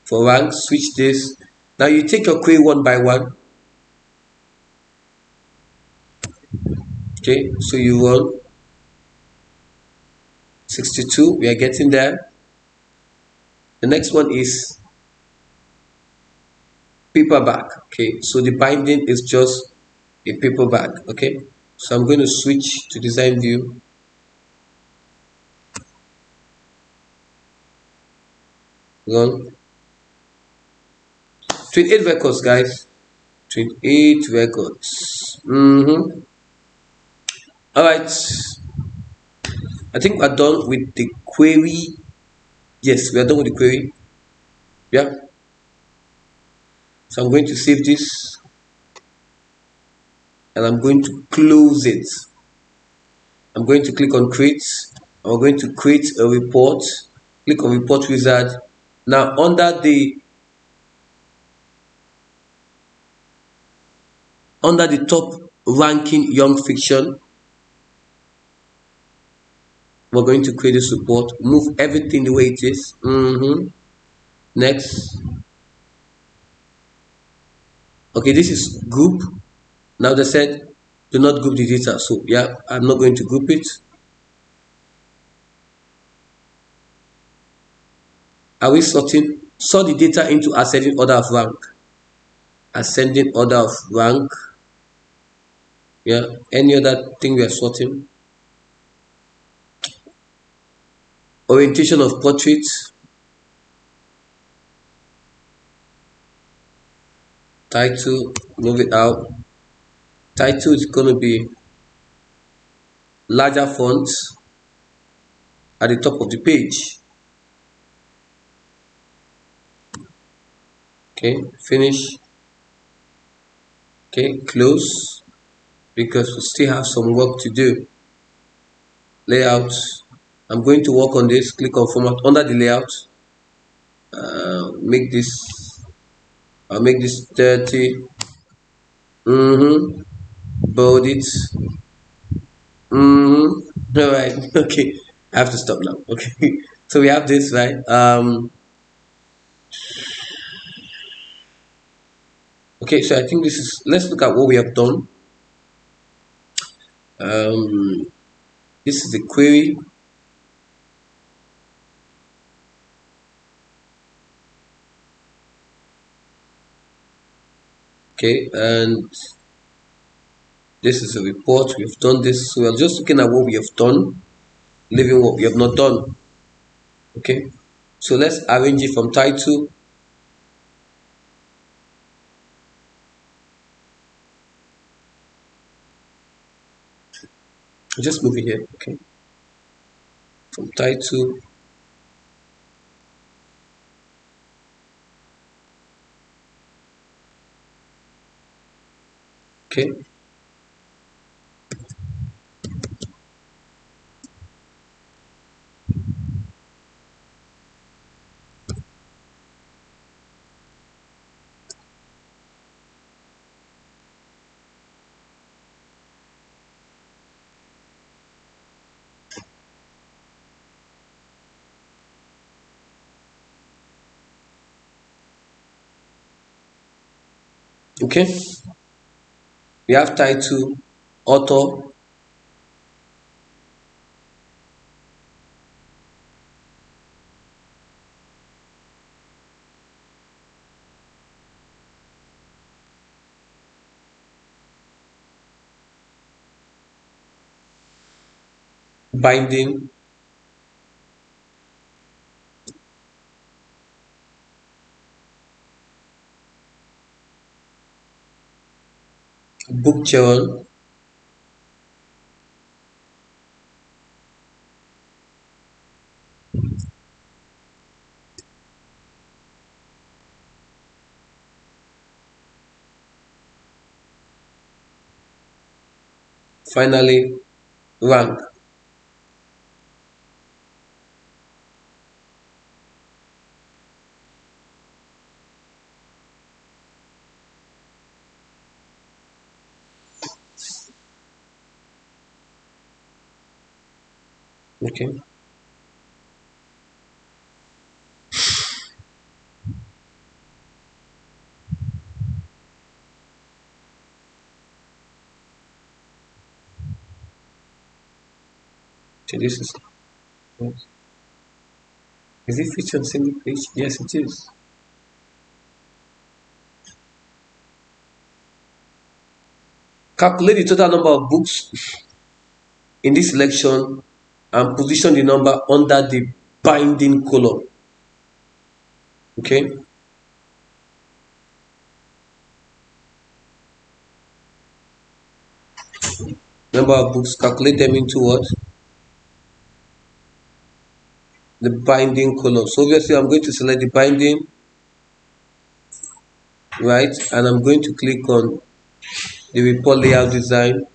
for rank, switch this. Now you take your query one by one. Okay, so you run 62. We are getting there. The next one is paperback. Okay, so the binding is just a paperback. Okay, so I'm going to switch to design view. Run 28 records, guys. 28 records. All right, I think we're done with the query. Yes, we are done with the query. Yeah, so I'm going to save this and I'm going to close it. I'm going to click on create. I'm going to create a report. Click on report wizard. Now under the top ranking young fiction, we're going to create this report. Move everything the way it is. Next. Okay, this is group. Now they said do not group the data. So yeah, I'm not going to group it. Are we sorting? Sort the data into ascending order of rank. Ascending order of rank. Yeah. Any other thing we are sorting? Orientation of portraits. Title. Move it out. Title is going to be larger fonts at the top of the page. Okay. Finish. Okay. Close. Because we still have some work to do. Layout. I'm going to work on this. Click on format under the layout. Make this. I'll make this 30. Bold it. All right. Okay. I have to stop now. Okay. So we have this, right? Okay. So I think this is. Let's look at what we have done. Um, this is the query. Okay, and this is a report. We've done this. So we're just looking at what we have done, leaving what we have not done. Okay. So let's arrange it from title. Just move it here. Okay. From title. Okay. Okay. We have title, author. Binding. Book churn. Finally, rank. Okay. So this is it featured on single page? Yes, it is. Calculate the total number of books in this selection and position the number under the binding column. Okay. Number of books, calculate them into what? The binding column. So obviously I'm going to select the binding, right? And I'm going to click on the report layout design.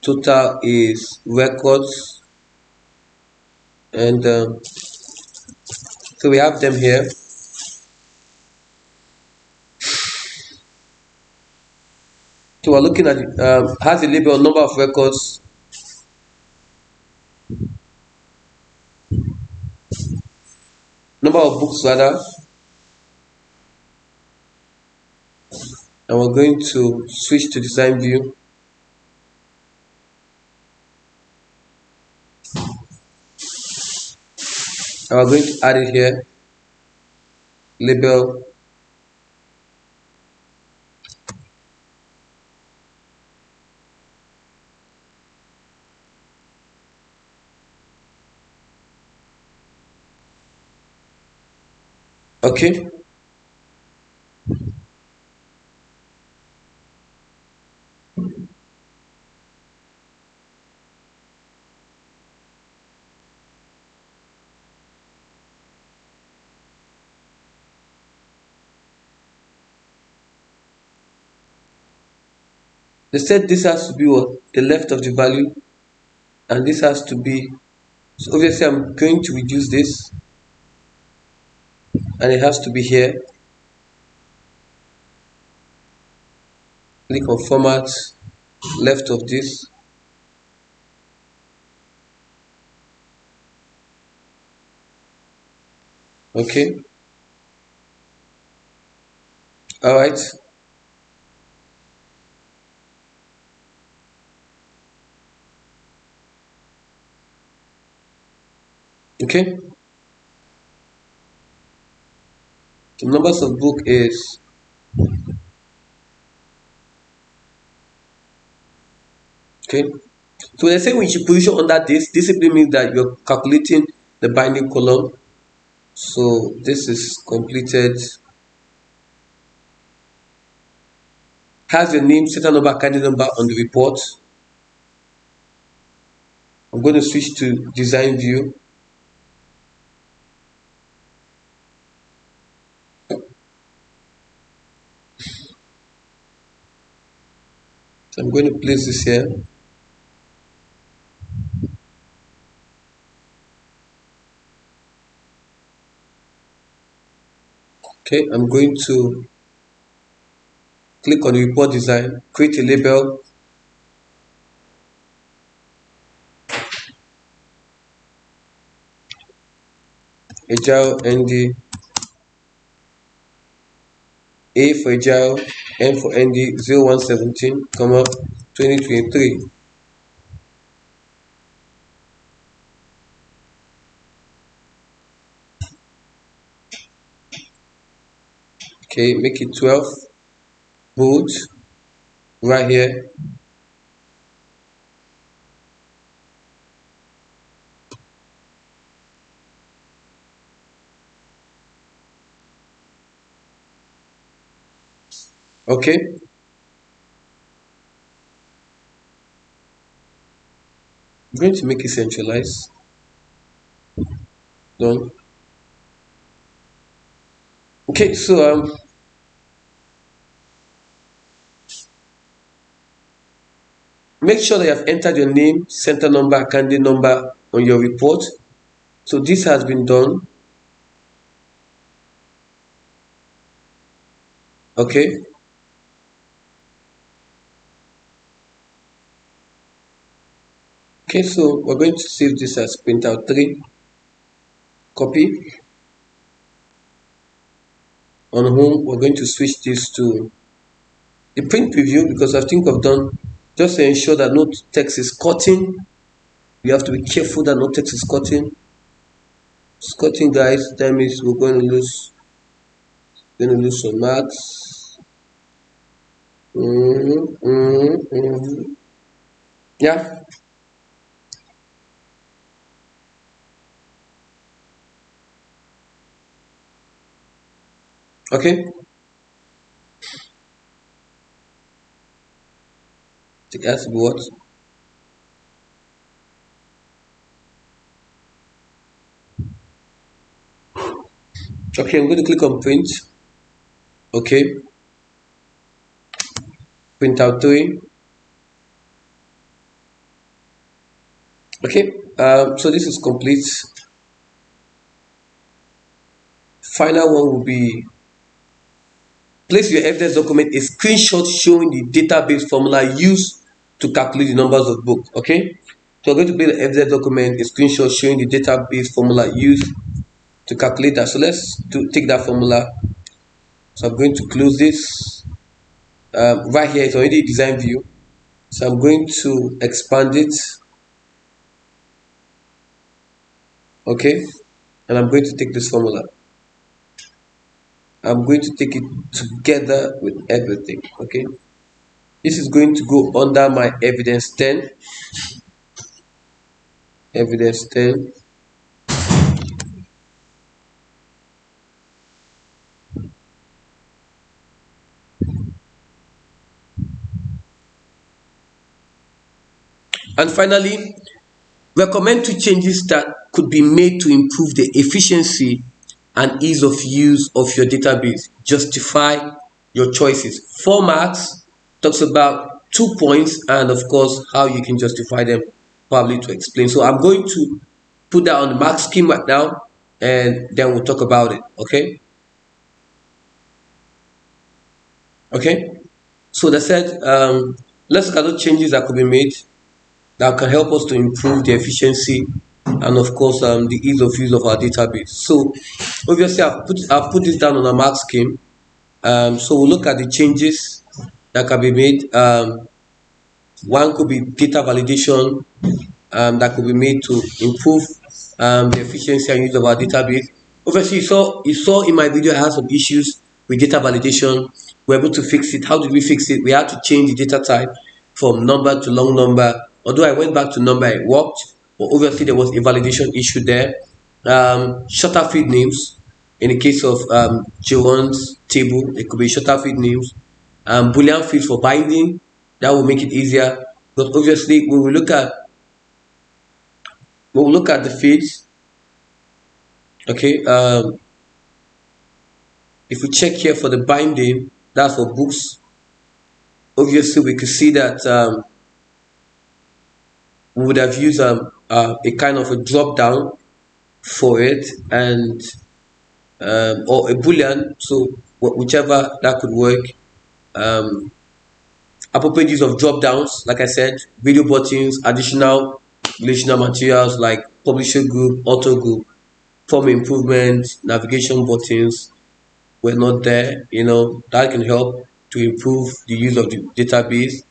Total is records, and so we have them here. So we're looking at it, has a label number of records, number of books rather, and we're going to switch to design view. And we're going to add it here, label. Okay. They said this has to be what? The left of the value, and this has to be, so obviously I'm going to reduce this, and it has to be here. Click on format, left of this. Okay. All right. Okay. The numbers of book is, okay. So they say we should position under this. This simply means that you're calculating the binding column. So this is completed. Has your name, serial number, candidate number on the report. I'm going to switch to design view. So I'm going to place this here. Okay, I'm going to click on the report design, create a label, Agile ND, A for Agile, N for ND 0117, 2023. Okay, make it 12, bold, right here. Okay, I'm going to make it centralized. Done. Okay, so make sure that you have entered your name, center number, candidate number on your report. So this has been done. Okay. Okay, so we're going to save this as printout 3, copy. On home, we're going to switch this to the print preview because I think I've done just to ensure that no text is cutting. We have to be careful that no text is cutting. It's cutting, guys. That means we're going to lose some marks. Yeah. Okay. It has to be what? Okay, I'm going to click on print. Okay. Print out 3. Okay. So this is complete. Final one will be place your evidence document a screenshot showing the database formula used to calculate the numbers of books. Okay. So we're going to place the evidence document a screenshot showing the database formula used to calculate that. So let's take that formula. So I'm going to close this. Right here it's already a design view. So I'm going to expand it. Okay. And I'm going to take this formula. I'm going to take it together with everything. Okay. This is going to go under my evidence 10. Evidence 10. And finally, recommend 2 changes that could be made to improve the efficiency and ease of use of your database. Justify your choices. 4 marks talks about 2 points and of course how you can justify them, probably to explain. So I'm going to put that on the mark scheme right now and then we'll talk about it. Okay. Okay. So that said, let's look at those changes that could be made that can help us to improve the efficiency and of course the ease of use of our database. So obviously I've put this down on a mark scheme. So we'll look at the changes that can be made. One could be data validation that could be made to improve the efficiency and use of our database. Obviously, you saw in my video I had some issues with data validation. We're able to fix it. How did we fix it? We had to change the data type from number to long number. Although I went back to number, it worked, but obviously there was a validation issue there. Shorter field names. In the case of J1's table, it could be shorter field names. Boolean fields for binding. That will make it easier. But obviously, we will look at the fields. Okay. If we check here for the binding, that's for books. Obviously, we could see that we would have used a kind of a drop down for it and or a boolean, so whichever that could work. Appropriate use of drop downs, like I said, video buttons, additional relational materials like publisher group, author group, form improvement, navigation buttons were not there. That can help to improve the use of the database.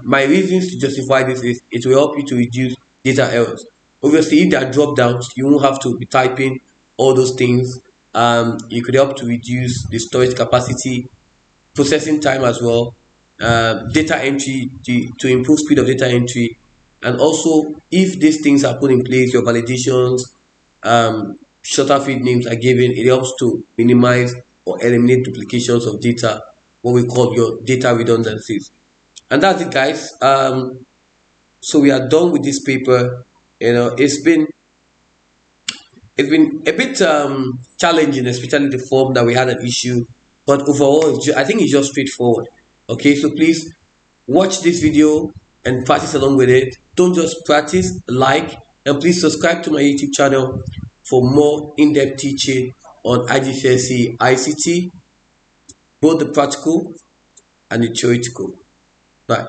My reasons to justify this is it will help you to reduce data errors. Obviously, if there are drop downs, you won't have to be typing all those things. It could help to reduce the storage capacity, processing time as well, data entry to improve speed of data entry, and also if these things are put in place, your validations, shorter field names are given, it helps to minimize or eliminate duplications of data, what we call your data redundancies. And that's it, guys. So we are done with this paper. It's been a bit challenging, especially the form that we had an issue. But overall, I think it's just straightforward. Okay, so please watch this video and practice along with it. Don't just practice, like, and please subscribe to my YouTube channel for more in-depth teaching on IGCSE ICT, both the practical and the theoretical. Bye.